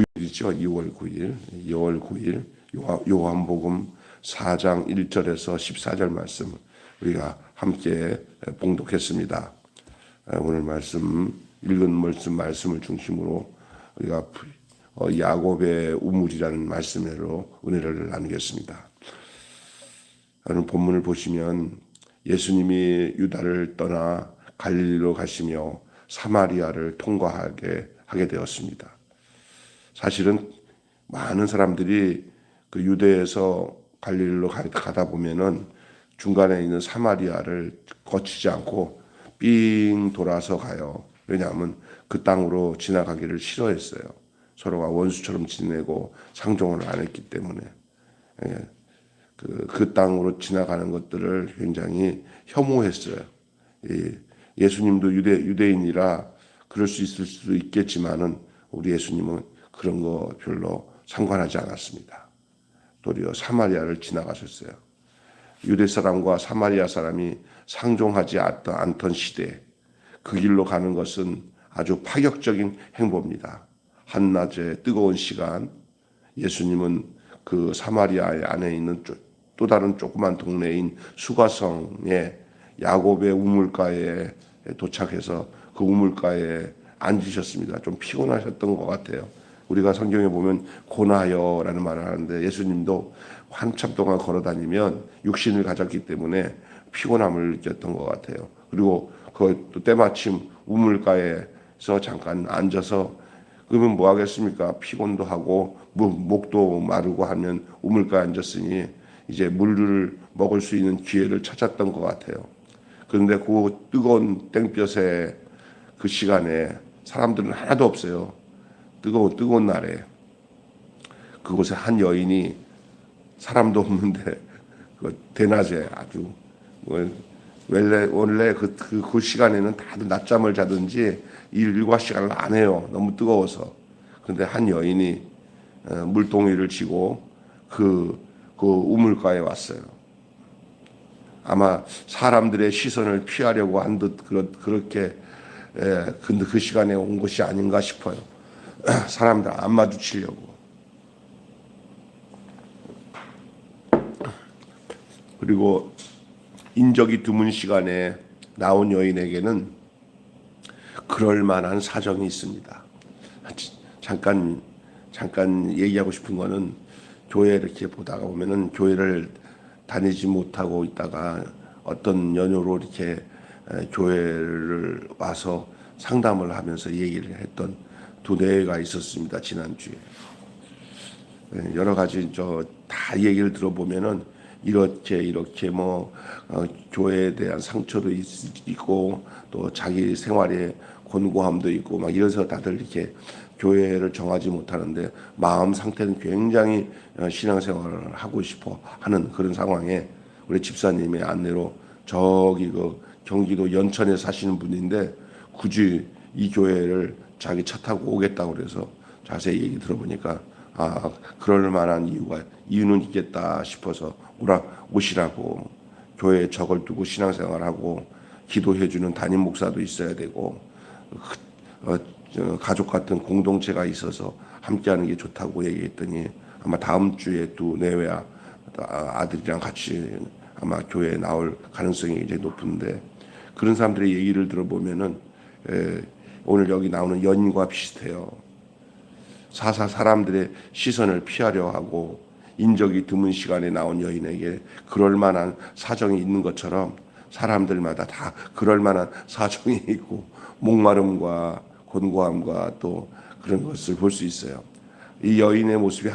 9일이죠. 2월 9일. 2월 9일 요한복음 4장 1절에서 14절 말씀 우리가 함께 봉독했습니다. 오늘 말씀 읽은 말씀을 중심으로 우리가 야곱의 우물이라는 말씀으로 은혜를 나누겠습니다. 오늘 본문을 보시면 예수님이 유다를 떠나 갈릴리로 가시며 사마리아를 통과하게 되었습니다. 사실은 많은 사람들이 그 유대에서 갈릴리로 가다 보면은 중간에 있는 사마리아를 거치지 않고 삥 돌아서 가요. 왜냐하면 그 땅으로 지나가기를 싫어했어요. 서로가 원수처럼 지내고 상종을 안 했기 때문에 그 땅으로 지나가는 것들을 굉장히 혐오했어요. 예수님도 유대인이라 그럴 수 있을 수도 있겠지만은 우리 예수님은 그런 거 별로 상관하지 않았습니다. 도리어 사마리아를 지나가셨어요. 유대 사람과 사마리아 사람이 상종하지 않던 시대에 그 길로 가는 것은 아주 파격적인 행보입니다. 한낮의 뜨거운 시간 예수님은 그 사마리아 안에 있는 또 다른 조그만 동네인 수가성의 야곱의 우물가에 도착해서 그 우물가에 앉으셨습니다. 좀 피곤하셨던 것 같아요. 우리가 성경에 보면 고나여라는 말을 하는데 예수님도 한참 동안 걸어다니면 육신을 가졌기 때문에 피곤함을 느꼈던 것 같아요. 그리고 또 때마침 우물가에서 잠깐 앉아서 그러면 뭐 하겠습니까? 피곤도 하고 목도 마르고 하면 우물가에 앉았으니 이제 물을 먹을 수 있는 기회를 찾았던 것 같아요. 그런데 그 뜨거운 땡볕에 그 시간에 사람들은 하나도 없어요. 뜨거운 날에 그곳에 한 여인이 사람도 없는데 그 대낮에 아주 원래 그 시간에는 다들 낮잠을 자든지 일과 시간을 안 해요. 너무 뜨거워서. 그런데 한 여인이 물동이를 쥐고 그 우물가에 왔어요. 아마 사람들의 시선을 피하려고 한 듯 그렇게 근데 그 시간에 온 것이 아닌가 싶어요. 사람들 안 마주치려고. 그리고 인적이 드문 시간에 나온 여인에게는 그럴 만한 사정이 있습니다. 잠깐 얘기하고 싶은 거는 교회 이렇게 보다가 보면은 교회를 다니지 못하고 있다가 어떤 연유로 이렇게 교회를 와서 상담을 하면서 얘기를 했던 두 내외가 있었습니다. 지난주에. 여러 가지 다 얘기를 들어보면은 이렇게 교회에 대한 상처도 있고 또 자기 생활에 곤고함도 있고 막 이래서 다들 이렇게 교회를 정하지 못하는데 마음 상태는 굉장히 신앙생활을 하고 싶어 하는 그런 상황에 우리 집사님의 안내로 저기 경기도 연천에 사시는 분인데 굳이 이 교회를 자기 차 타고 오겠다고 그래서 자세히 얘기 들어보니까 그럴 만한 이유는 있겠다 싶어서 오시라고 교회에 적을 두고 신앙생활하고 기도해주는 담임 목사도 있어야 되고 가족 같은 공동체가 있어서 함께하는 게 좋다고 얘기했더니 아마 다음 주에 또 내외 아들이랑 같이 아마 교회에 나올 가능성이 이제 높은데 그런 사람들의 얘기를 들어보면은 오늘 여기 나오는 연인과 비슷해요. 사람들의 시선을 피하려 하고 인적이 드문 시간에 나온 여인에게 그럴 만한 사정이 있는 것처럼 사람들마다 다 그럴 만한 사정이 있고 목마름과 곤고함과 또 그런 것을 볼 수 있어요. 이 여인의 모습이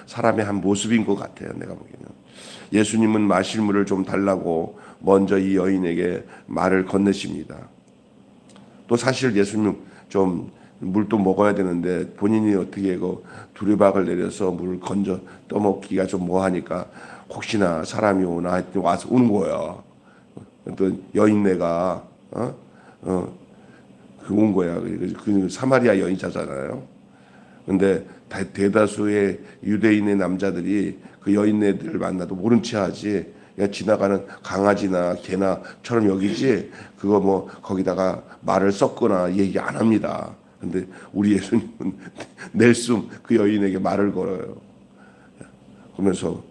사람의 한 모습인 것 같아요. 내가 보기에는. 예수님은 마실 물을 좀 달라고 먼저 이 여인에게 말을 건네십니다. 또 사실 예수님 좀 물도 먹어야 되는데 본인이 어떻게 두리박을 내려서 물을 건져 떠먹기가 좀 뭐하니까 혹시나 사람이 오나 하여튼 와서 오는 거야. 또 여인네가 온 거야. 그 사마리아 여인자잖아요. 근데 대다수의 유대인의 남자들이 그 여인네들을 만나도 모른 체 하지 그냥 지나가는 강아지나 개나처럼 여기지 그거 뭐 거기다가 말을 섞거나 얘기 안 합니다. 근데 우리 예수님은 낼숨 그 여인에게 말을 걸어요. 그러면서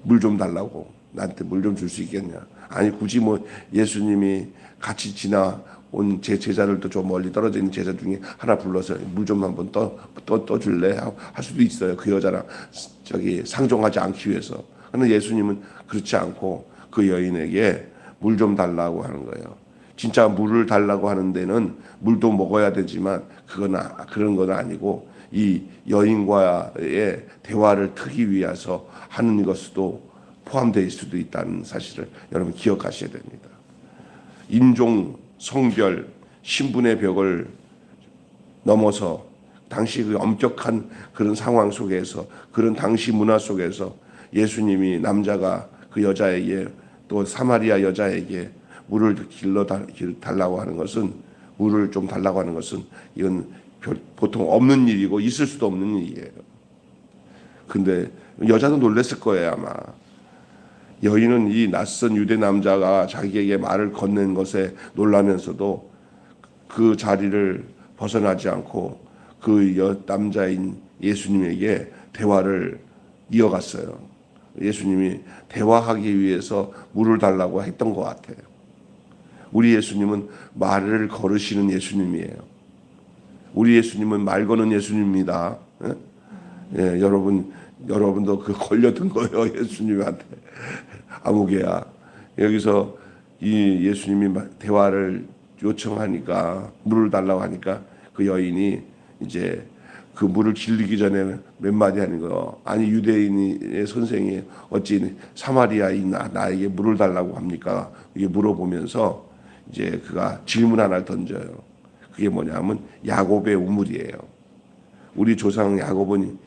물 좀 달라고, 나한테 물 좀 줄 수 있겠냐. 아니 굳이 뭐 예수님이 같이 지나온 제 제자들도 좀 멀리 떨어져 있는 제자 중에 하나 불러서 물 좀 한번 떠줄래 할 수도 있어요. 그 여자랑 저기 상종하지 않기 위해서. 그런데 예수님은 그렇지 않고 그 여인에게 물 좀 달라고 하는 거예요. 진짜 물을 달라고 하는 데는 물도 먹어야 되지만 그런 건 아니고 이 여인과의 대화를 트기 위해서 하는 것도 포함되어 수도 있다는 사실을 여러분 기억하셔야 됩니다. 인종, 성별, 신분의 벽을 넘어서 당시 그 엄격한 그런 상황 속에서, 그런 당시 문화 속에서 예수님이 남자가 그 여자에게, 또 사마리아 여자에게 물을 달라고 하는 것은, 물을 좀 달라고 하는 것은 이건 보통 없는 일이고 있을 수도 없는 일이에요. 근데 여자도 놀랐을 거예요, 아마. 여인은 이 낯선 유대 남자가 자기에게 말을 건넨 것에 놀라면서도 그 자리를 벗어나지 않고 그 남자인 예수님에게 대화를 이어갔어요. 예수님이 대화하기 위해서 물을 달라고 했던 것 같아요. 우리 예수님은 말을 걸으시는 예수님이에요. 우리 예수님은 말 거는 예수님입니다. 예, 여러분도 그 걸려든 거예요, 예수님한테. 아무개야. 여기서 이 예수님이 대화를 요청하니까, 물을 달라고 하니까 그 여인이 이제 그 물을 길르기 전에 몇 마디 하는 거, 아니 유대인의 선생이 어찌 사마리아인 나에게 물을 달라고 합니까? 이게 물어보면서 이제 그가 질문 하나를 던져요. 그게 뭐냐면 야곱의 우물이에요. 우리 조상 야곱은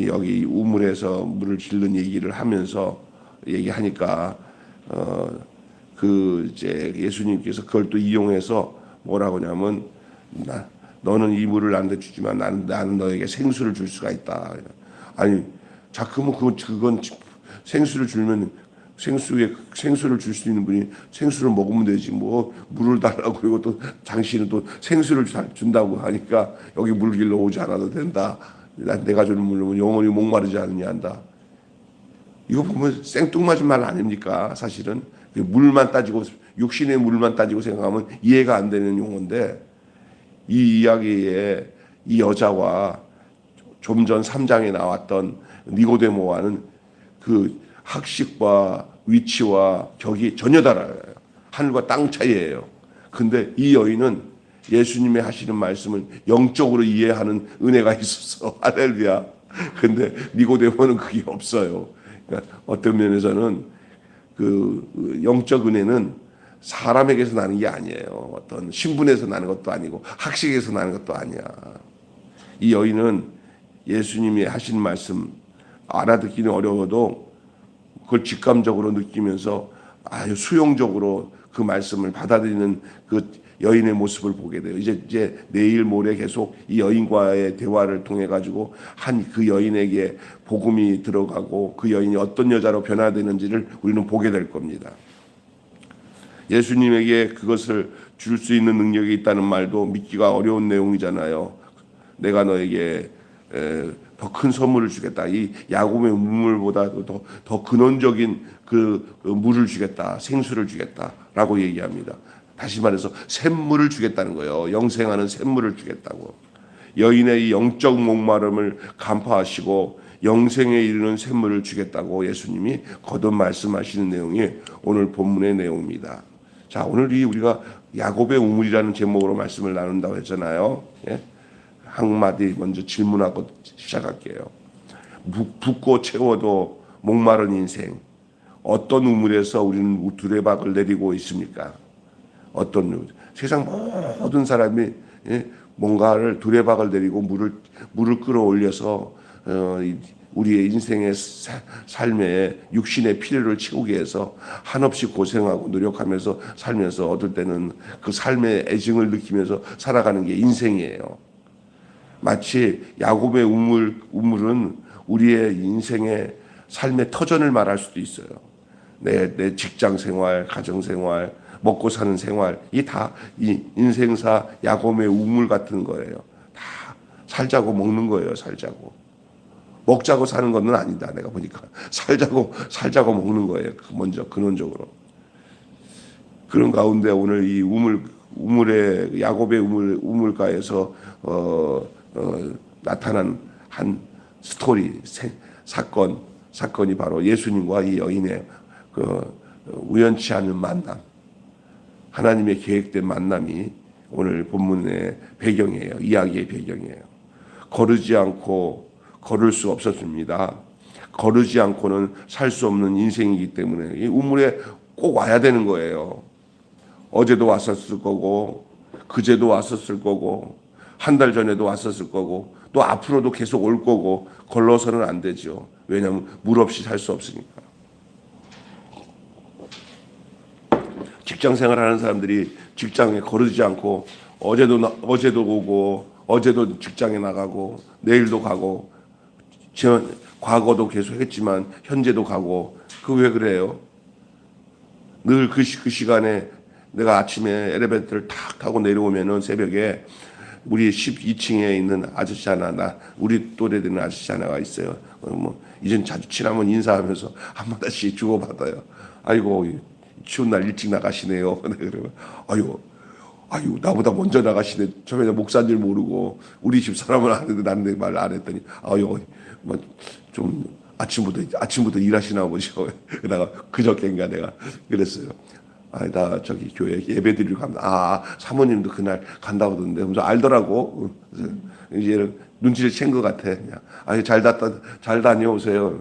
여기 우물에서 물을 길른 얘기를 하면서 얘기하니까 그 이제 예수님께서 그걸 또 이용해서 뭐라고 하냐면, 너는 이 물을 나한테 주지만 나는 너에게 생수를 줄 수가 있다. 아니 자꾸만 그건 생수를 주면 생수를 줄 수 있는 분이 생수를 먹으면 되지, 뭐 물을 달라고. 그리고 또 당신은 또 생수를 준다고 하니까 여기 물 길러 오지 않아도 된다. 내가 주는 물로 영원히 목마르지 않느냐 한다. 이거 보면 생뚱맞은 말 아닙니까? 사실은 물만 따지고, 육신의 물만 따지고 생각하면 이해가 안 되는 용어인데, 이 이야기에 이 여자와 좀 전 3장에 나왔던 니고데모와는 그 학식과 위치와 격이 전혀 달라요. 하늘과 땅 차이예요. 근데 이 여인은 예수님의 하시는 말씀을 영적으로 이해하는 은혜가 있었어. 할렐루야. 근데 니고데모는 그게 없어요. 그러니까 어떤 면에서는 그 영적 은혜는 사람에게서 나는 게 아니에요. 어떤 신분에서 나는 것도 아니고 학식에서 나는 것도 아니야. 이 여인은 예수님이 하신 말씀 알아듣기는 어려워도 그걸 직감적으로 느끼면서 아주 수용적으로 그 말씀을 받아들이는 그 여인의 모습을 보게 돼요. 이제 내일 모레 계속 이 여인과의 대화를 통해 가지고 한 그 여인에게 복음이 들어가고 그 여인이 어떤 여자로 변화되는지를 우리는 보게 될 겁니다. 예수님에게 그것을 줄 수 있는 능력이 있다는 말도 믿기가 어려운 내용이잖아요. 내가 너에게 더 큰 선물을 주겠다. 이 야곱의 우물보다도 더 근원적인 그 물을 주겠다. 생수를 주겠다라고 얘기합니다. 다시 말해서 샘물을 주겠다는 거예요. 영생하는 샘물을 주겠다고. 여인의 이 영적 목마름을 간파하시고 영생에 이르는 샘물을 주겠다고 예수님이 거듭 말씀하시는 내용이 오늘 본문의 내용입니다. 자, 오늘이 우리가 야곱의 우물이라는 제목으로 말씀을 나눈다고 했잖아요. 예? 한마디 먼저 질문하고 시작할게요. 붓고 채워도 목마른 인생, 어떤 우물에서 우리는 두레박을 내리고 있습니까? 세상 모든 사람이 뭔가를 두레박을 내리고 물을 끌어올려서 우리의 인생의 삶에 육신의 필요를 채우기 위해서 한없이 고생하고 노력하면서 살면서 얻을 때는 그 삶의 애증을 느끼면서 살아가는 게 인생이에요. 마치 야곱의 우물은 우리의 인생의 삶의 터전을 말할 수도 있어요. 내 직장 생활, 가정 생활, 먹고 사는 생활, 이 다 이 인생사 야곱의 우물 같은 거예요. 다 살자고 먹는 거예요. 살자고. 먹자고 사는 건 아니다. 내가 보니까 살자고 먹는 거예요. 먼저 근원적으로. 그런 가운데 오늘 이 우물의 야곱의 우물가에서 나타난 한 스토리 사건이 바로 예수님과 이 여인의 그 우연치 않은 만남, 하나님의 계획된 만남이 오늘 본문의 배경이에요. 이야기의 배경이에요. 거르지 않고 걸을 수 없었습니다. 거르지 않고는 살 수 없는 인생이기 때문에 이 우물에 꼭 와야 되는 거예요. 어제도 왔었을 거고, 그제도 왔었을 거고, 한 달 전에도 왔었을 거고, 또 앞으로도 계속 올 거고, 걸러서는 안 되죠. 왜냐하면 물 없이 살 수 없으니까. 직장 생활하는 사람들이 직장에 거르지 않고 어제도 오고, 어제도 직장에 나가고, 내일도 가고, 과거도 계속 했지만 현재도 가고, 그 왜 그래요? 늘 그 시간에 내가 아침에 엘리베이터를 탁 타고 내려오면은 새벽에 우리 12층에 있는 아저씨 하나, 우리 또래 되는 아저씨 하나가 있어요. 뭐 이젠 자주 친하면 인사하면서 한마디씩 주고받아요. 아이고 추운 날 일찍 나가시네요. 그러면 아유 나보다 먼저 나가시네. 처음에 목사인 줄 모르고 우리 집 사람은 아는데 나는 말 안 했더니 아유 뭐 좀 아침부터 일하시나 보죠. 그러다가 그저께인가 내가 그랬어요. 나 저기 교회 예배 드리러 갑니다. 사모님도 그날 간다고 하던데. 그래서 알더라고. 그래서 이제 눈치를 챈 것 같아. 그냥. 잘 다녀오세요.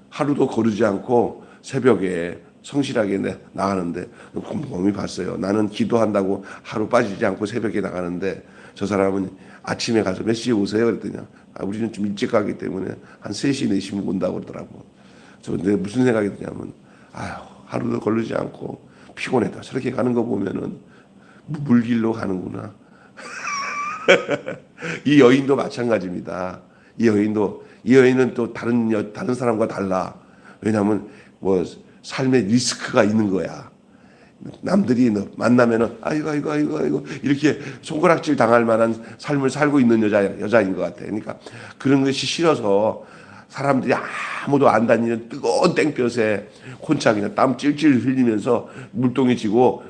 하루도 거르지 않고 새벽에 성실하게 나가는데 곰곰이 봤어요. 나는 기도한다고 하루 빠지지 않고 새벽에 나가는데 저 사람은 아침에 가서 몇 시에 오세요? 그랬더니 우리는 좀 일찍 가기 때문에 한 3시, 4시면 온다고 그러더라고. 근데 무슨 생각이 드냐면 하루도 거르지 않고 피곤했다. 저렇게 가는 거 보면은 물길로 가는구나. 이 여인도 마찬가지입니다. 이 여인은 또 다른 사람과 달라. 왜냐하면 뭐 삶의 리스크가 있는 거야. 남들이 만나면은 아이고 이렇게 손가락질 당할 만한 삶을 살고 있는 여자인 것 같아. 그러니까 그런 것이 싫어서 사람들이 아무도 안 다니는 뜨거운 땡볕에 혼자 그냥 땀 찔찔 흘리면서 물동이 지고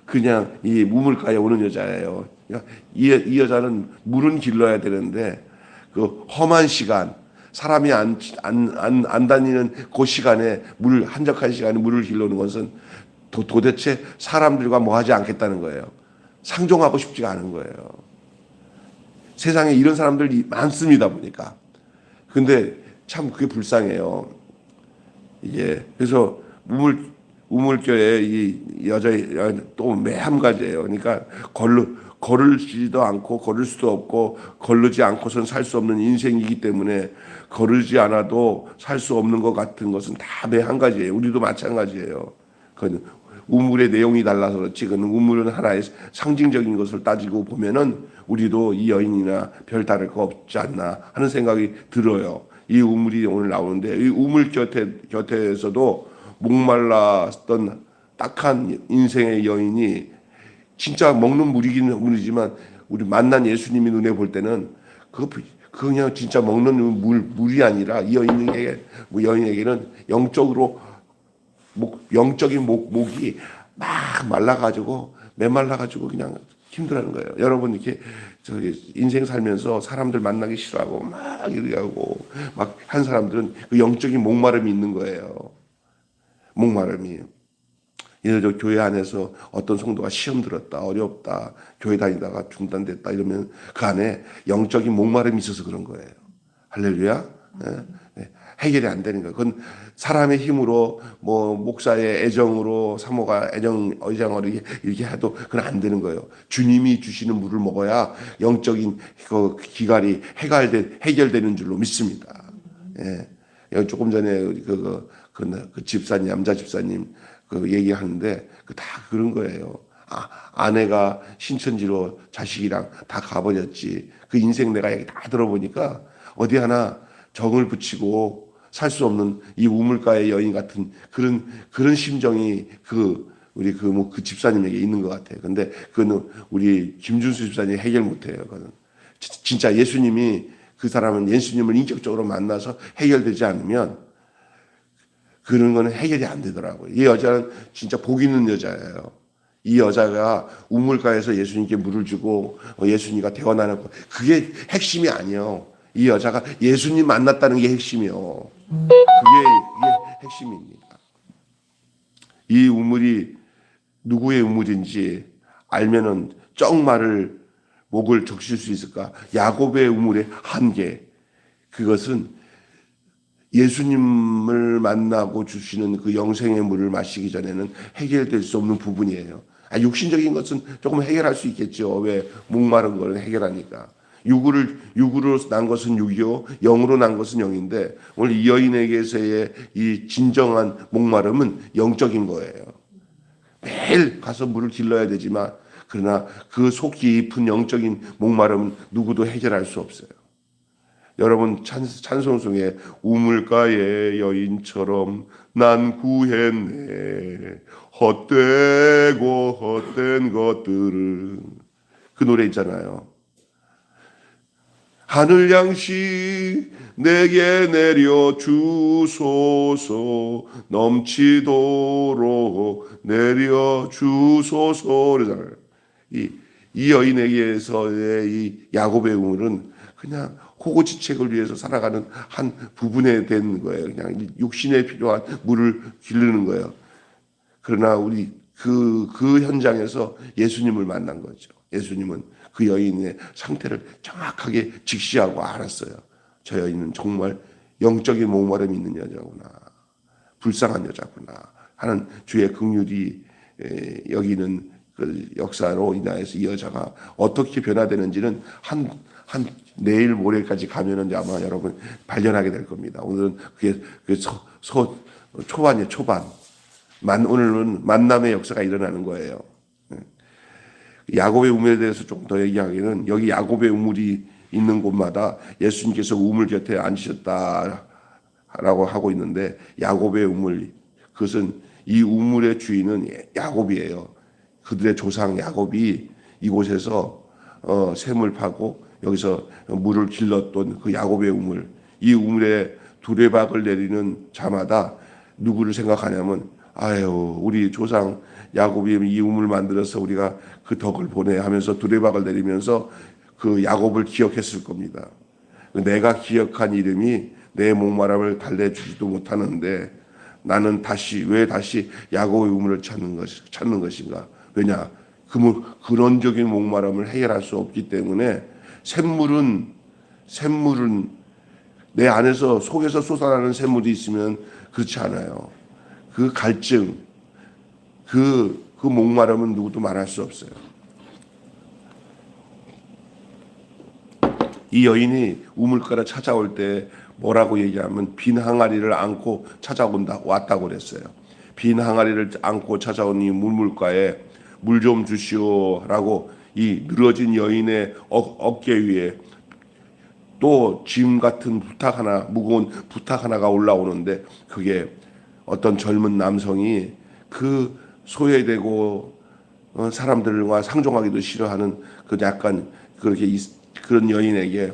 그냥 이 우물가에 오는 여자예요. 그러니까 이 여자는 물은 길러야 되는데 그 험한 시간, 사람이 안 다니는 그 시간에 한적한 시간에 물을 길러는 것은 도대체 사람들과 뭐 하지 않겠다는 거예요. 상종하고 싶지가 않은 거예요. 세상에 이런 사람들이 많습니다 보니까. 근데 참 그게 불쌍해요. 이게 그래서 우물교에 이 여자 또 매한 가지예요. 그러니까 거르지도 않고 거를 수도 없고 거르지 않고선 살 수 없는 인생이기 때문에 거르지 않아도 살 수 없는 것 같은 것은 다 매한 가지예요. 우리도 마찬가지예요. 우물의 내용이 달라서 그렇지. 그는 우물은 하나의 상징적인 것을 따지고 보면은 우리도 이 여인이나 별 다를 거 없지 않나 하는 생각이 들어요. 이 우물이 오늘 나오는데 이 우물 곁에서도 목말랐던 딱한 인생의 여인이 진짜 먹는 물이지만 우리 만난 예수님이 눈에 볼 때는 그냥 진짜 먹는 물이 아니라 이 여인에게는 영적인 목이 막 말라가지고 메말라가지고 그냥 힘들어하는 거예요. 여러분 이렇게 인생 살면서 사람들 만나기 싫어하고 막 이렇게 하고 막 한 사람들은 그 영적인 목마름이 있는 거예요. 목마름이. 예를 들어 교회 안에서 어떤 성도가 시험 들었다, 어렵다, 교회 다니다가 중단됐다 이러면 그 안에 영적인 목마름이 있어서 그런 거예요. 할렐루야. 네. 해결이 안 되는 거예요. 그건 사람의 힘으로 뭐 목사의 애정으로 사모가 애정으로 이렇게 해도 그건 안 되는 거예요. 주님이 주시는 물을 먹어야 영적인 그 기갈이 해결되는 줄로 믿습니다. 예. 조금 전에 그 집사님, 남자 집사님 그 얘기하는데 다 그런 거예요. 아내가 신천지로 자식이랑 다 가버렸지. 그 인생 내가 얘기 다 들어보니까 어디 하나 정을 붙이고 살 수 없는 이 우물가의 여인 같은 그런 심정이 그 우리 그 집사님에게 있는 것 같아요. 근데 그거는 우리 김준수 집사님이 해결 못해요. 그거는 진짜 예수님이 그 사람은 예수님을 인격적으로 만나서 해결되지 않으면 그런 거는 해결이 안 되더라고요. 이 여자는 진짜 복 있는 여자예요. 이 여자가 우물가에서 예수님께 물을 주고 예수님과 대화 나누고 그게 핵심이 아니에요. 이 여자가 예수님 만났다는 게 핵심이요. 그게 핵심입니다. 이 우물이 누구의 우물인지 알면은 쩍마를 목을 적실 수 있을까? 야곱의 우물의 한계. 그것은 예수님을 만나고 주시는 그 영생의 물을 마시기 전에는 해결될 수 없는 부분이에요. 육신적인 것은 조금 해결할 수 있겠죠. 왜? 목마른 걸 해결하니까. 육으로 난 것은 육이요, 영으로 난 것은 영인데, 오늘 이 여인에게서의 이 진정한 목마름은 영적인 거예요. 매일 가서 물을 길러야 되지만, 그러나 그 속 깊은 영적인 목마름은 누구도 해결할 수 없어요. 여러분 찬송 중에 우물가의 여인처럼 난 구했네 헛되고 헛된 것들은 그 노래 있잖아요. 하늘 양식 내게 내려 주소서 넘치도록 내려 주소서 그러잖아요. 이 여인에게서의 이 야곱의 우물은 그냥 호고지책을 위해서 살아가는 한 부분에 된 거예요. 그냥 육신에 필요한 물을 기르는 거예요. 그러나 우리 그 현장에서 예수님을 만난 거죠. 예수님은 그 여인의 상태를 정확하게 직시하고 알았어요. 저 여인은 정말 영적인 목마름이 있는 여자구나. 불쌍한 여자구나 하는 주의 긍휼이 여기는 그 역사로 인하여서 이 여자가 어떻게 변화되는지는 한 내일 모레까지 가면은 아마 여러분 발견하게 될 겁니다. 오늘은 그게 초반이에요, 초반. 오늘은 만남의 역사가 일어나는 거예요. 야곱의 우물에 대해서 조금 더 얘기하기는 여기 야곱의 우물이 있는 곳마다 예수님께서 우물 곁에 앉으셨다라고 하고 있는데 야곱의 우물, 그것은 이 우물의 주인은 야곱이에요. 그들의 조상 야곱이 이곳에서 샘을 파고 여기서 물을 길렀던 그 야곱의 우물, 이 우물에 두레박을 내리는 자마다 누구를 생각하냐면 아유 우리 조상 야곱이 이 우물 만들어서 우리가 그 덕을 보내 하면서 두레박을 내리면서 그 야곱을 기억했을 겁니다. 내가 기억한 이름이 내 목마름을 달래주지도 못하는데 나는 왜 다시 야곱의 우물을 찾는 것인가? 왜냐? 근원적인 목마름을 해결할 수 없기 때문에 샘물은 내 안에서 속에서 솟아나는 샘물이 있으면 그렇지 않아요. 그 갈증, 그 목마름은 누구도 말할 수 없어요. 이 여인이 우물가를 찾아올 때 뭐라고 얘기하면 빈 항아리를 안고 왔다고 그랬어요. 빈 항아리를 안고 찾아온 이 물가에 물 좀 주시오라고 이 늘어진 여인의 어깨 위에 또 짐 같은 무거운 부탁 하나가 올라오는데 그게 어떤 젊은 남성이 그 소외되고 사람들과 상종하기도 싫어하는 그 약간 그런 여인에게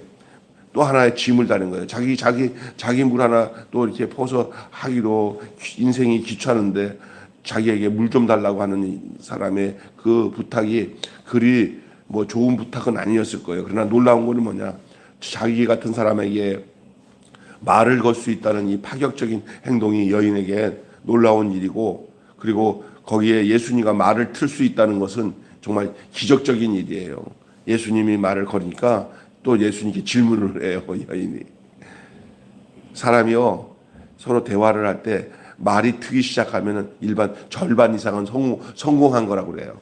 또 하나의 짐을 다는 거예요. 자기 물 하나 또 이렇게 퍼서 하기도 인생이 귀찮은데 자기에게 물 좀 달라고 하는 사람의 그 부탁이 그리 뭐 좋은 부탁은 아니었을 거예요. 그러나 놀라운 거는 뭐냐? 자기 같은 사람에게 말을 걸 수 있다는 이 파격적인 행동이 여인에게 놀라운 일이고, 그리고 거기에 예수님과 말을 틀 수 있다는 것은 정말 기적적인 일이에요. 예수님이 말을 거니까 또 예수님께 질문을 해요, 여인이. 사람이요, 서로 대화를 할 때 말이 트기 시작하면 일반 절반 이상은 성공한 거라고 그래요.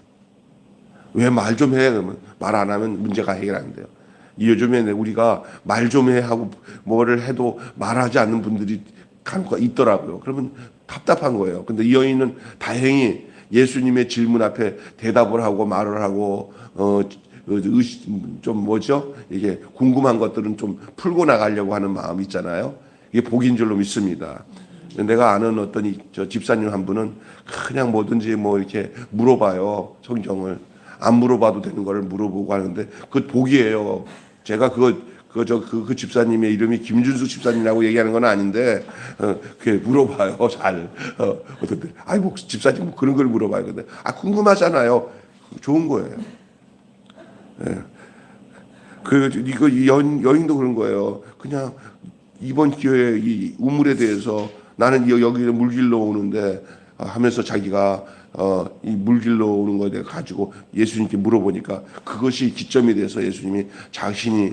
왜 말 좀 해? 그러면 말 안 하면 문제가 해결 안 돼요. 요즘에 우리가 말 좀 해 하고 뭐를 해도 말하지 않는 분들이 간혹 있더라고요. 그러면 답답한 거예요. 근데 이 여인은 다행히 예수님의 질문 앞에 대답을 하고 말을 하고 좀 이게 궁금한 것들은 좀 풀고 나가려고 하는 마음이 있잖아요. 이게 복인 줄로 믿습니다. 내가 아는 어떤 저 집사님 한 분은 그냥 뭐든지 뭐 이렇게 물어봐요. 성경을. 안 물어봐도 되는 거를 물어보고 하는데 그것 복이에요. 제가 그 집사님의 이름이 김준수 집사님이라고 얘기하는 건 아닌데, 그게 물어봐요. 잘. 어떤데, 뭐 집사님 뭐 그런 걸 물어봐요. 근데, 궁금하잖아요. 좋은 거예요. 예. 이 여인도 그런 거예요. 그냥 이번 기회에 이 우물에 대해서 나는 여기 물 길러 오는데 하면서 자기가 이 물 길러 오는 거에 대해 가지고 예수님께 물어보니까 그것이 기점이 돼서 예수님이 자신이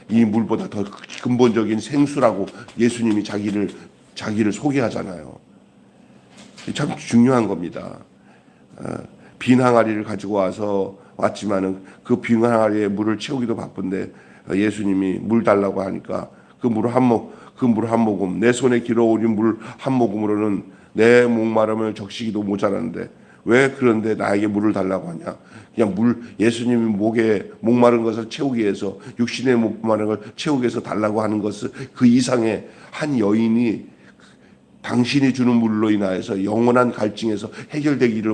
이 물보다 더 근본적인 생수라고 예수님이 자기를 소개하잖아요. 참 중요한 겁니다. 빈 항아리를 가지고 왔지만은 그 빈 항아리에 물을 채우기도 바쁜데 예수님이 물 달라고 하니까 그 물 한 모금, 내 손에 길어오린 물 한 모금으로는 내 목마름을 적시기도 모자란데 왜 그런데 나에게 물을 달라고 하냐? 그냥 예수님이 목마른 것을 채우기 위해서, 육신의 목마른 걸 채우기 위해서 달라고 하는 것을 그 이상의 한 여인이 당신이 주는 물로 인하여서 영원한 갈증에서 해결되기를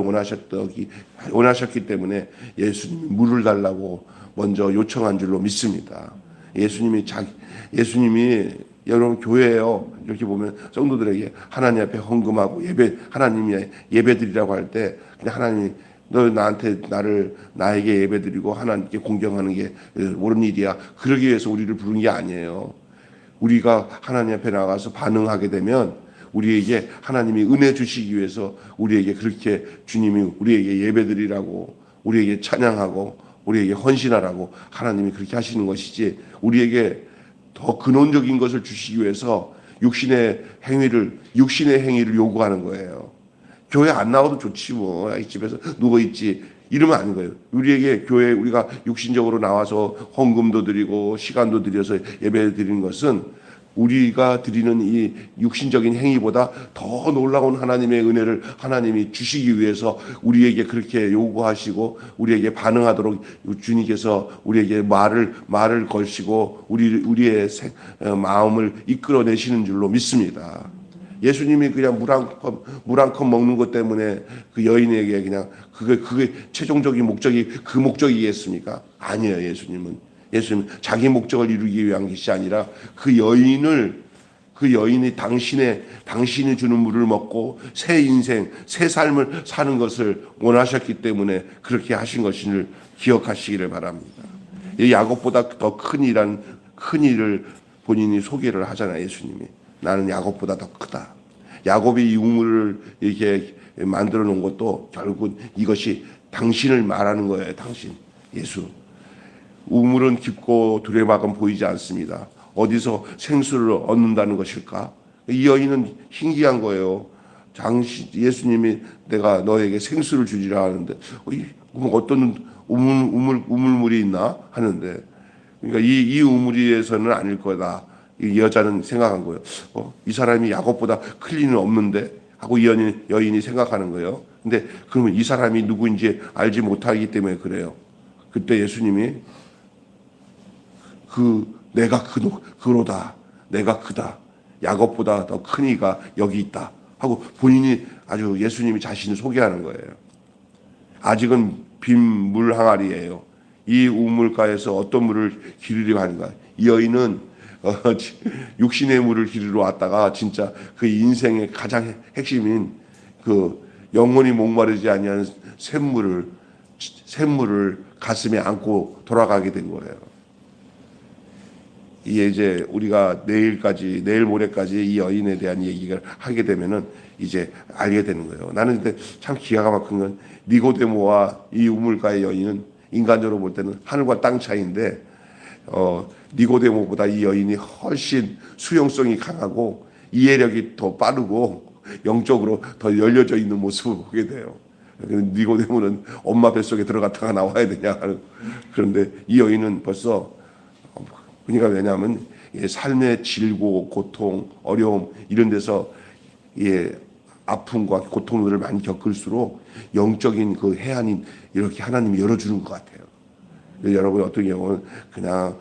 원하셨기 때문에 예수님이 물을 달라고 먼저 요청한 줄로 믿습니다. 예수님이 여러분 교회예요. 이렇게 보면 성도들에게 하나님 앞에 헌금하고 하나님의 예배드리라고 할 때 그냥 하나님이 너 나에게 예배드리고 하나님께 공경하는 게 옳은 일이야. 그러기 위해서 우리를 부른 게 아니에요. 우리가 하나님 앞에 나가서 반응하게 되면 우리에게 하나님이 은혜 주시기 위해서 우리에게 그렇게 주님이 우리에게 예배드리라고, 우리에게 찬양하고 우리에게 헌신하라고 하나님이 그렇게 하시는 것이지, 우리에게 더 근원적인 것을 주시기 위해서 육신의 행위를 요구하는 거예요. 교회 안 나와도 좋지 뭐, 집에서 누워 있지 이러면 아닌 거예요. 우리에게 교회에 우리가 육신적으로 나와서 헌금도 드리고 시간도 들여서 예배 드리는 것은 우리가 드리는 이 육신적인 행위보다 더 놀라운 하나님의 은혜를 하나님이 주시기 위해서 우리에게 그렇게 요구하시고 우리에게 반응하도록 주님께서 우리에게 말을 걸시고 우리의 마음을 이끌어내시는 줄로 믿습니다. 예수님이 그냥 물 한 컵 먹는 것 때문에 그 여인에게 그냥 그게 최종적인 목적이겠습니까? 아니에요. 예수님은 자기 목적을 이루기 위한 것이 아니라 그 여인이 당신이 주는 물을 먹고 새 인생, 새 삶을 사는 것을 원하셨기 때문에 그렇게 하신 것을 기억하시기를 바랍니다. 이 야곱보다 더 큰 일을 본인이 소개를 하잖아요. 예수님이. 나는 야곱보다 더 크다. 야곱이 이 우물을 이렇게 만들어 놓은 것도 결국 이것이 당신을 말하는 거예요. 당신, 예수. 우물은 깊고 두레박은 보이지 않습니다. 어디서 생수를 얻는다는 것일까? 이 여인은 신기한 거예요. 예수님이 내가 너에게 생수를 주리라 하는데 어떤 우물물이 있나 하는데, 그러니까 이 우물에서는 아닐 거다. 이 여자는 생각한 거예요. 이 사람이 야곱보다 클 리는 없는데 하고 이 여인이 생각하는 거예요. 근데 그러면 이 사람이 누구인지 알지 못하기 때문에 그래요. 그때 예수님이 내가 그로다. 내가 크다. 야곱보다 더 큰 이가 여기 있다. 하고 본인이 아주 예수님이 자신을 소개하는 거예요. 아직은 빈 물 항아리예요. 이 우물가에서 어떤 물을 기르려 하는가. 이 여인은 육신의 물을 기르러 왔다가 진짜 그 인생의 가장 핵심인 그 영원히 목마르지 아니하는 샘물을 가슴에 안고 돌아가게 된 거예요. 이제 우리가 내일 모레까지 이 여인에 대한 얘기를 하게 되면은 이제 알게 되는 거예요. 나는 근데 참 기가 막힌 건 니고데모와 이 우물가의 여인은 인간적으로 볼 때는 하늘과 땅 차이인데, 니고데모보다 이 여인이 훨씬 수용성이 강하고 이해력이 더 빠르고 영적으로 더 열려져 있는 모습을 보게 돼요. 니고데모는 엄마 뱃속에 들어갔다가 나와야 되냐 하는. 그런데 이 여인은 벌써, 그러니까 왜냐하면 삶의 질고 고통, 어려움 이런 데서 아픔과 고통들을 많이 겪을수록 영적인 그 해안이 이렇게 하나님이 열어주는 것 같아요. 여러분 어떤 경우는 그냥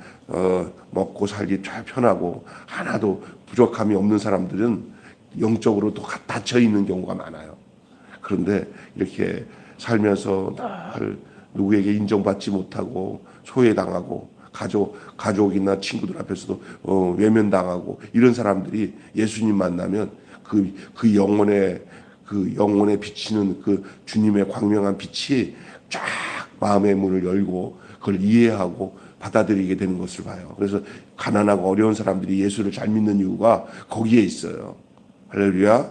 먹고 살기 잘 편하고 하나도 부족함이 없는 사람들은 영적으로 또 닫혀 있는 경우가 많아요. 그런데 이렇게 살면서 늘 누구에게 인정받지 못하고 소외당하고 가족이나 친구들 앞에서도 외면당하고 이런 사람들이 예수님 만나면 그 영혼에 비치는 그 주님의 광명한 빛이 쫙 마음의 문을 열고 그걸 이해하고 받아들이게 되는 것을 봐요. 그래서 가난하고 어려운 사람들이 예수를 잘 믿는 이유가 거기에 있어요. 할렐루야.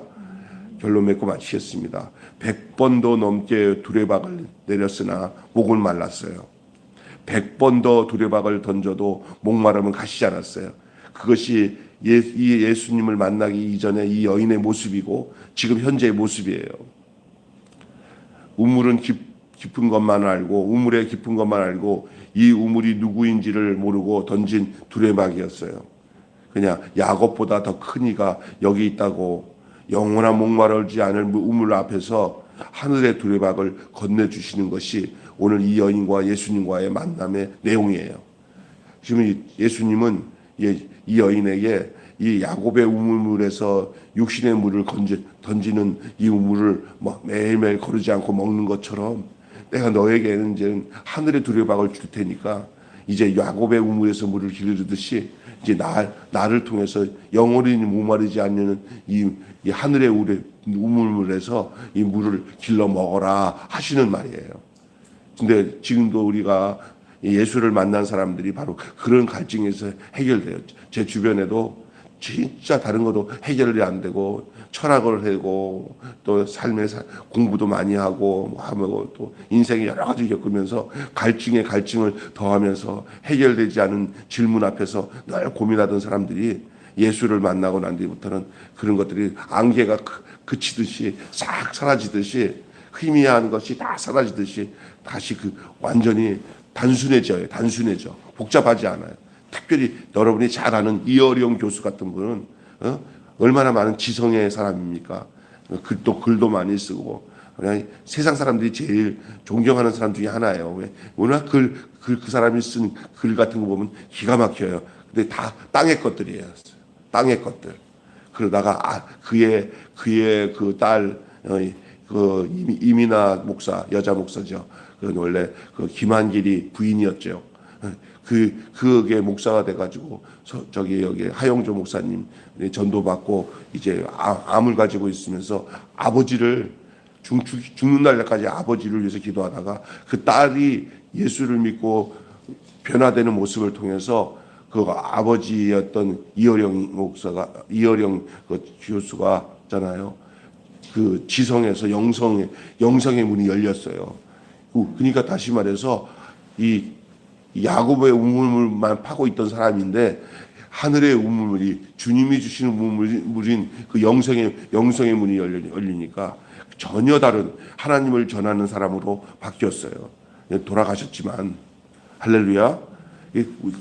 결론 맺고 마치겠습니다. 100번도 넘게 두레박을 내렸으나 목은 말랐어요. 100번 더 두레박을 던져도 목마름은 가시지 않았어요. 그것이 이 예수님을 만나기 이전에 이 여인의 모습이고 지금 현재의 모습이에요. 우물은 깊은 것만 알고 우물의 깊은 것만 알고 이 우물이 누구인지를 모르고 던진 두레박이었어요. 그냥 야곱보다 더 큰 이가 여기 있다고 영원한 목마르지 않을 우물 앞에서 하늘의 두레박을 건네주시는 것이 오늘 이 여인과 예수님과의 만남의 내용이에요. 지금 예수님은 이 여인에게 이 야곱의 우물에서 육신의 물을 던지는 이 우물을 매일매일 거르지 않고 먹는 것처럼 내가 너에게는 이제 하늘의 두레박을 줄 테니까 이제 야곱의 우물에서 물을 기르듯이 이제 나를 통해서 영원히 목마르지 않는 이 하늘의 우물에서 이 물을 길러 먹어라 하시는 말이에요. 근데 지금도 우리가 예수를 만난 사람들이 바로 그런 갈증에서 해결돼요. 제 주변에도 진짜 다른 것도 해결이 안 되고 철학을 하고 또 삶의 공부도 많이 하고 하고 또 인생에 여러 가지 겪으면서 갈증에 갈증을 더하면서 해결되지 않은 질문 앞에서 늘 고민하던 사람들이 예수를 만나고 난 뒤부터는 그런 것들이 안개가 그치듯이 싹 사라지듯이 희미한 것이 다 사라지듯이 다시 완전히 단순해져. 복잡하지 않아요. 특별히 여러분이 잘 아는 이어령 교수 같은 분은 얼마나 많은 지성의 사람입니까? 글도 많이 쓰고 그냥 세상 사람들이 제일 존경하는 사람 중에 하나예요. 왜? 워낙 그 사람이 쓴 글 같은 거 보면 기가 막혀요. 근데 다 땅의 것들이에요. 땅의 것들. 그러다가 그의 그 딸 이민아 목사, 여자 목사죠. 그 원래 김한길이 부인이었죠. 그게 목사가 돼가지고 여기 하영조 목사님 전도받고 이제 암을 가지고 있으면서 아버지를 죽는 날까지 아버지를 위해서 기도하다가 그 딸이 예수를 믿고 변화되는 모습을 통해서 그 아버지였던 이어령 교수가 있잖아요. 그 지성에서 영성의 문이 열렸어요. 그러니까 다시 말해서 이 야곱의 우물만 파고 있던 사람인데 하늘의 우물이 주님이 주시는 우물인 그 영성의 문이 열리니까 전혀 다른 하나님을 전하는 사람으로 바뀌었어요. 돌아가셨지만 할렐루야.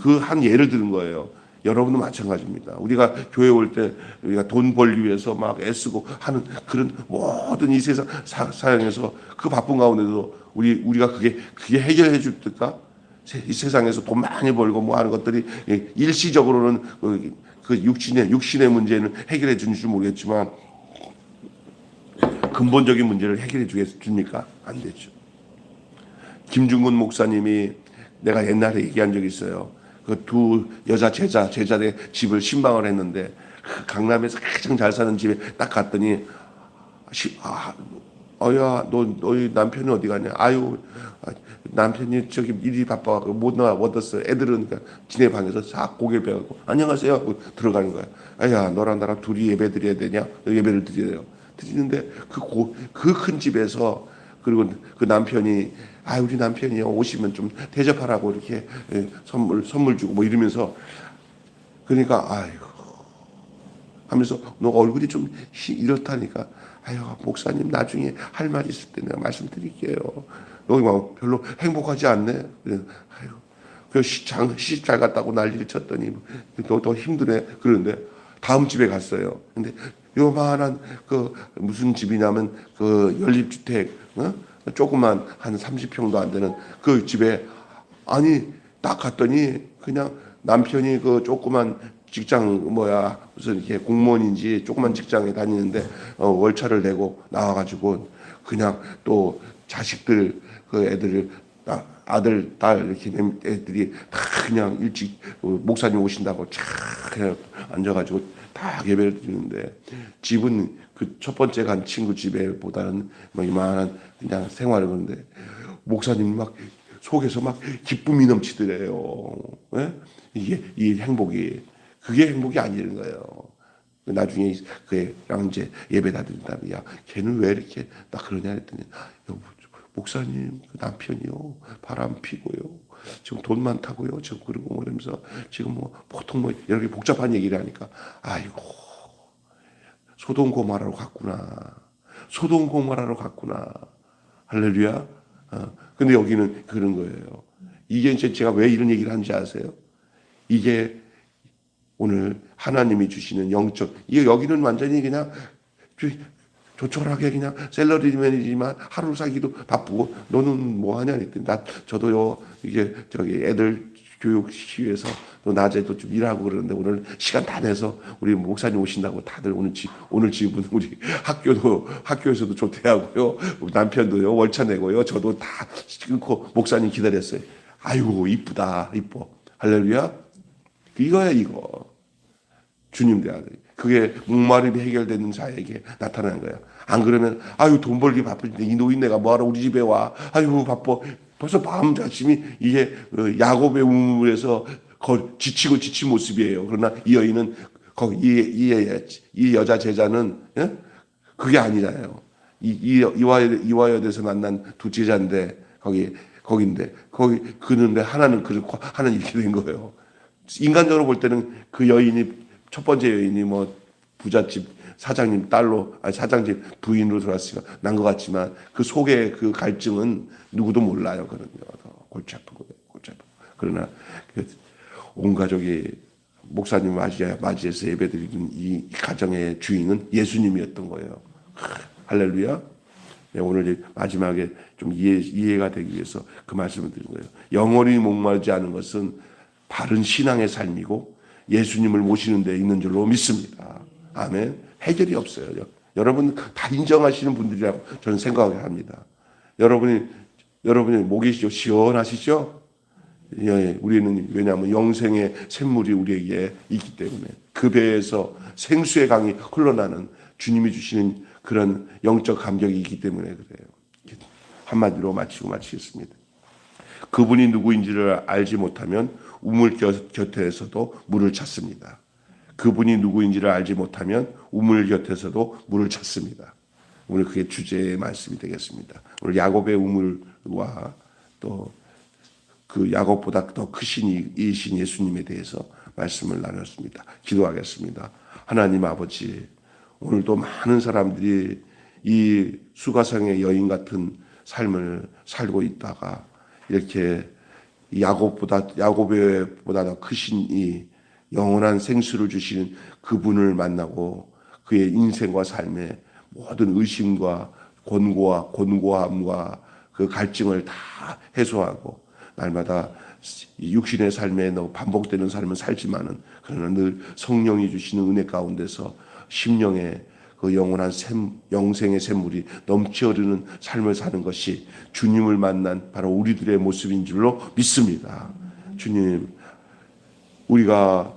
그 한 예를 들은 거예요. 여러분도 마찬가지입니다. 우리가 교회 올 때 우리가 돈 벌기 위해서 막 애쓰고 하는 그런 모든 이 세상 사양에서 그 바쁜 가운데도 우리가 그게 해결해 줄까? 이 세상에서 돈 많이 벌고 뭐 하는 것들이 일시적으로는 그 육신의 문제는 해결해 주는지 모르겠지만 근본적인 문제를 해결해 주겠습니까? 안 되죠. 김중근 목사님이 내가 옛날에 얘기한 적이 있어요. 그 두 여자 제자의 집을 신방을 했는데 그 강남에서 가장 잘 사는 집에 딱 갔더니 어야 너희 남편이 어디 가냐? 아유 남편이 저기 일이 바빠갖고 못 얻었어. 애들은 그러니까 지네 방에서 싹 고개 빼갖고 안녕하세요 하고 들어가는 거야. 아야 너랑 나랑 둘이 예배 드려야 되냐? 예배를 드려요. 드리는데 그 큰 집에서 그리고 그 남편이 우리 남편이요 오시면 좀 대접하라고 이렇게 선물 주고 뭐 이러면서 그러니까 아이고 하면서 너 얼굴이 좀 이렇다니까 아유 목사님 나중에 할 말 있을 때 내가 말씀드릴게요. 여기 막 별로 행복하지 않네. 아유 그 시집 잘 갔다고 난리를 쳤더니 더 힘드네. 그러는데 다음 집에 갔어요. 근데 요만한 그 무슨 집이냐면 그 연립주택 조그만 한 30평도 안 되는 그 집에 아니 딱 갔더니 그냥 남편이 그 조그만 직장 무슨 이렇게 공무원인지 조그만 직장에 다니는데 월차를 내고 나와가지고 그냥 또 자식들 그 애들을 아들 딸 이렇게 애들이 다 그냥 일찍 목사님 오신다고 쫙 그냥 앉아가지고 다 예배를 드리는데 집은 그 첫 번째 간 친구 집에 보다는 막 이만한 그냥 생활을 하는데 목사님 막 속에서 막 기쁨이 넘치더래요. 예? 이게 이 행복이 그게 행복이 아니는 거예요. 나중에 그랑 이제 예배 다 드린다면 야 걔는 왜 이렇게 나 그러냐 했더니 목사님 그 남편이요 바람 피고요 지금 돈 많다고요 지금 그러고 뭐 이러면서 지금 뭐 보통 뭐 이렇게 복잡한 얘기를 하니까 아이고 소돔 고모라로 갔구나 소돔 고모라로 갔구나 할렐루야. 근데 여기는 그런 거예요. 이게 이제 제가 왜 이런 얘기를 하는지 아세요? 이게 오늘 하나님이 주시는 영적 이게 여기는 완전히 그냥 조촐하게 그냥 샐러리맨이지만 하루 살기도 바쁘고 너는 뭐 하냐 했더니 저도요 이게 애들 교육시키기 위해서 또 낮에도 좀 일하고 그러는데 오늘 시간 다 내서 우리 목사님 오신다고 다들 오늘 집은 우리 학교에서도 조퇴하고요 남편도요 월차 내고요 저도 다 끊고 목사님 기다렸어요. 아이고 이쁘다 이뻐 할렐루야. 이거야 이거 주님 대하는 그게 목마름이 해결되는 자에게 나타나는 거야. 안 그러면 아유 돈 벌기 바쁜데 이 노인네가 뭐하러 우리 집에 와 아유 바빠 벌써 밤자침이 이게 야곱의 우물에서 지친 모습이에요. 그러나 이 여인은 이 여자 제자는 예? 그게 아니잖아요. 이화여대에서 만난 두 제자인데 거기인데 그는 하나는 그렇고 하나는 이렇게 된 거예요. 인간적으로 볼 때는 그 여인이 첫 번째 여인이 뭐 부잣집 사장님 딸로 사장집 부인으로 들어왔으니까 난 것 같지만 그 속에 그 갈증은 누구도 몰라요. 그런 골치 아픈 거예요. 골치 아픈. 그러나 온 가족이 목사님 맞이해서 예배드리는 이 가정의 주인은 예수님이었던 거예요. 할렐루야. 네, 오늘 마지막에 좀 이해가 되기 위해서 그 말씀을 드린 거예요. 영원히 목마르지 않은 것은 바른 신앙의 삶이고 예수님을 모시는 데 있는 줄로 믿습니다. 아멘. 해결이 없어요. 여러분 다 인정하시는 분들이라고 저는 생각을 합니다. 여러분이 목이 시원하시죠? 예, 우리는 왜냐하면 영생의 샘물이 우리에게 있기 때문에 그 배에서 생수의 강이 흘러나는 주님이 주시는 그런 영적 감격이 있기 때문에 그래요. 한마디로 마치겠습니다. 그분이 누구인지를 알지 못하면 우물 곁에서도 물을 찾습니다. 그분이 누구인지를 알지 못하면 우물 곁에서도 물을 찾습니다. 오늘 그게 주제의 말씀이 되겠습니다. 오늘 야곱의 우물과 또 그 야곱보다 더 크신 이신 예수님에 대해서 말씀을 나눴습니다. 기도하겠습니다. 하나님 아버지, 오늘도 많은 사람들이 이 수가성의 여인 같은 삶을 살고 있다가 이렇게 야곱보다 더 크신 이 영원한 생수를 주시는 그분을 만나고 그의 인생과 삶의 모든 의심과 곤고함과 그 갈증을 다 해소하고 날마다 육신의 삶에 반복되는 삶을 살지만은 그러나 늘 성령이 주시는 은혜 가운데서 심령의 그 영원한 영생의 샘물이 넘치 흐르는 삶을 사는 것이 주님을 만난 바로 우리들의 모습인 줄로 믿습니다. 주님, 우리가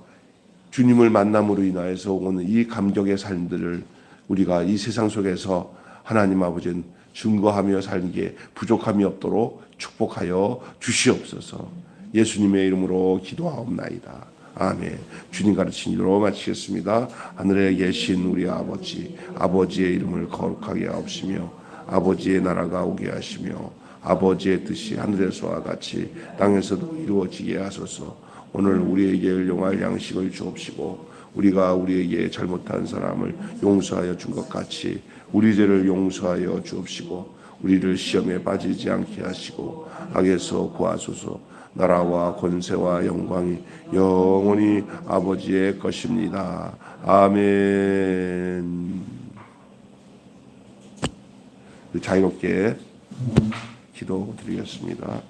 주님을 만남으로 인하여서 오는 이 감격의 삶들을 우리가 이 세상 속에서 하나님 아버지는 증거하며 살기에 부족함이 없도록 축복하여 주시옵소서. 예수님의 이름으로 기도하옵나이다. 아멘. 주님 가르친 대로 마치겠습니다. 하늘에 계신 우리 아버지, 아버지의 이름을 거룩하게 하옵시며 아버지의 나라가 오게 하시며 아버지의 뜻이 하늘에서와 같이 땅에서도 이루어지게 하소서. 오늘 우리에게 일용할 양식을 주옵시고 우리가 우리에게 잘못한 사람을 용서하여 준 것 같이 우리 죄를 용서하여 주옵시고 우리를 시험에 빠지지 않게 하시고 악에서 구하소서. 나라와 권세와 영광이 영원히 아버지의 것입니다. 아멘. 자유롭게 기도드리겠습니다.